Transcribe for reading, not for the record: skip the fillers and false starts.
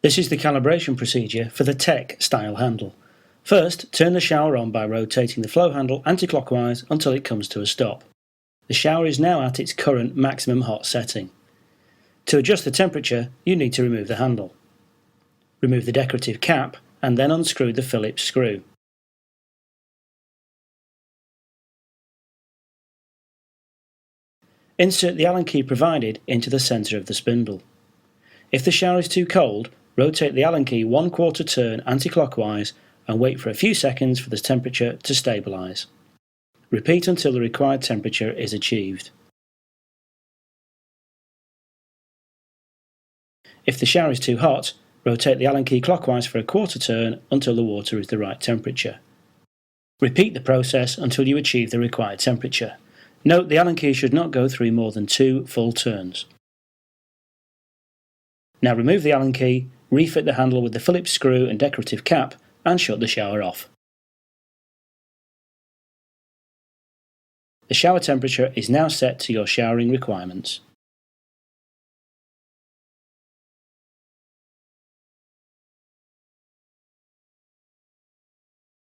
This is the calibration procedure for the Tech style handle. First, turn the shower on by rotating the flow handle anti-clockwise until it comes to a stop. The shower is now at its current maximum hot setting. To adjust the temperature, you need to remove the handle. Remove the decorative cap and then unscrew the Phillips screw. Insert the Allen key provided into the centre of the spindle. If the shower is too cold, rotate the Allen key 1/4 turn anti-clockwise and wait for a few seconds for the temperature to stabilise. Repeat until the required temperature is achieved. If the shower is too hot, rotate the Allen key clockwise for a 1/4 turn until the water is the right temperature. Repeat the process until you achieve the required temperature. Note the Allen key should not go through more than 2 full turns. Now remove the Allen key, refit the handle with the Phillips screw and decorative cap and shut the shower off. The shower temperature is now set to your showering requirements.